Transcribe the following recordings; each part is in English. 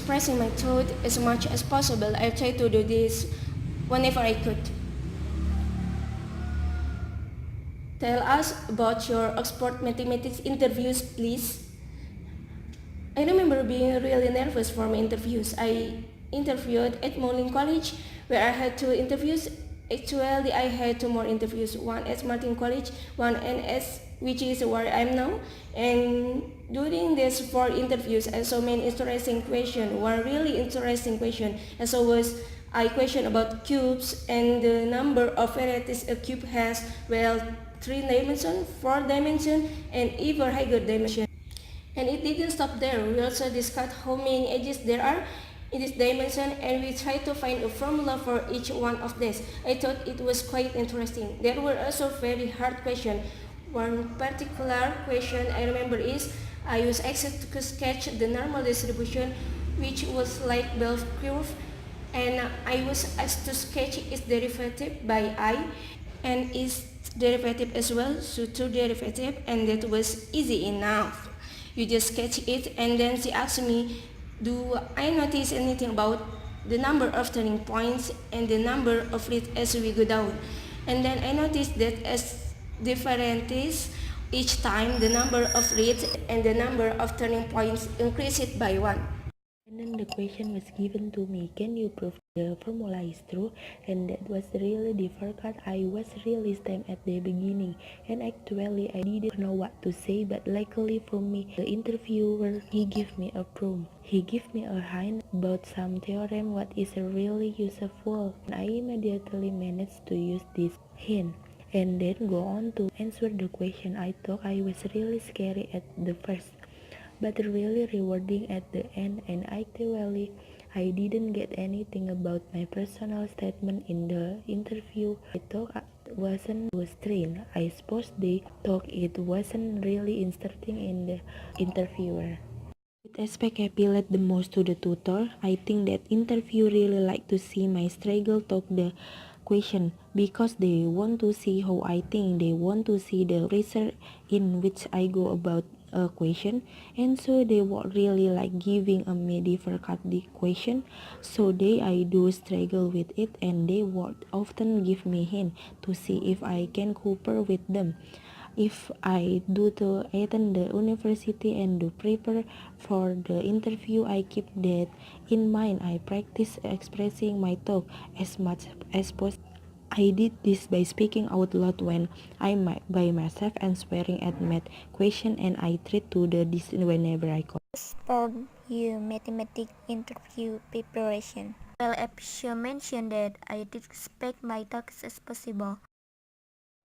expressing my thought as much as possible. I try to do this whenever I could. Tell us about your Oxford Mathematics interviews, please. I remember being really nervous for my interviews. I interviewed at Moulin College, where I had 2 interviews. Actually, I had 2 more interviews, one at Martin College, one NS, which is where I'm now. And during these 4 interviews, I saw many interesting questions. One really interesting question, as always, I question about cubes and the number of varieties a cube has, well, 3 dimensions, 4 dimensions, and even higher dimension. And it didn't stop there. We also discussed how many edges there are in this dimension, and we tried to find a formula for each one of these. I thought it was quite interesting. There were also very hard questions. One particular question I remember is I was asked to sketch the normal distribution, which was like bell curve, and I was asked to sketch its derivative by I and its derivative as well, so 2 derivative, and that was easy enough. You just sketch it, and then she asked me, do I notice anything about the number of turning points and the number of reeds as we go down? And then I noticed that as differences each time, the number of reeds and the number of turning points increased by 1. And then the question was given to me, can you prove the formula is true? And that was really difficult. I was really stumped at the beginning, and actually I didn't know what to say, but luckily for me, the interviewer, he gave me a prompt. He gave me a hint about some theorem what is really useful, and I immediately managed to use this hint and then go on to answer the question. I thought I was really scary at the first, but really rewarding at the end, and actually I didn't get anything about my personal statement in the interview. I thought it wasn't strained. I suppose they thought it wasn't really interesting in the interviewer. Which aspect appealed the most to the tutor? I think that interview really like to see my struggle talk the question, because they want to see how I think. They want to see the research in which I go about a question, and so they would really like giving a me difficult question, so I do struggle with it, and they would often give me hint to see if I can cooperate with them. If I do to attend the university and do prepare for the interview, I keep that in mind. I practice expressing my thought as much as possible. I did this by speaking out loud when I'm by myself and swearing at math question, and I treat to the this whenever I call. For you mathematics interview preparation. Well, I should mention that I did expect my tasks as possible.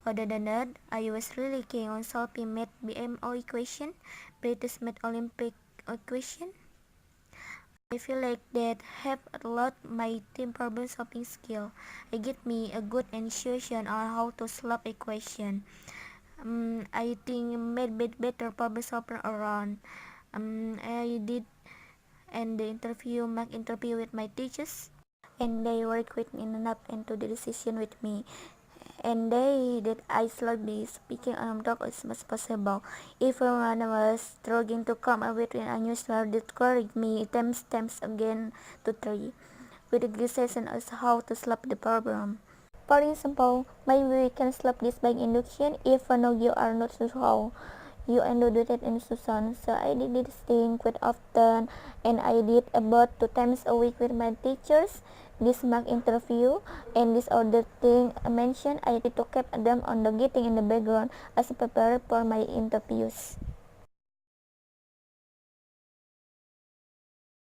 Other than that, I was really keen on solving math BMO equation, British Math Olympic equation. I feel like that helped a lot my team problem solving skill. It gave me a good intuition on how to solve a question. I think made better problem solver around. I did and the mock interview with my teachers, and they worked with me enough into the decision with me. And they did I slowly speaking on talk as much as possible. If one was struggling to come up with an unusual that encouraged me times again to try. With the session as how to solve the problem. For example, maybe we can solve this by induction if you are not sure how. You do that in Susan. So I did this thing quite often, and I did about 2 times a week with my teachers. This mock interview and this other thing I mentioned, I did to keep them on the getting in the background as a prepare for my interviews.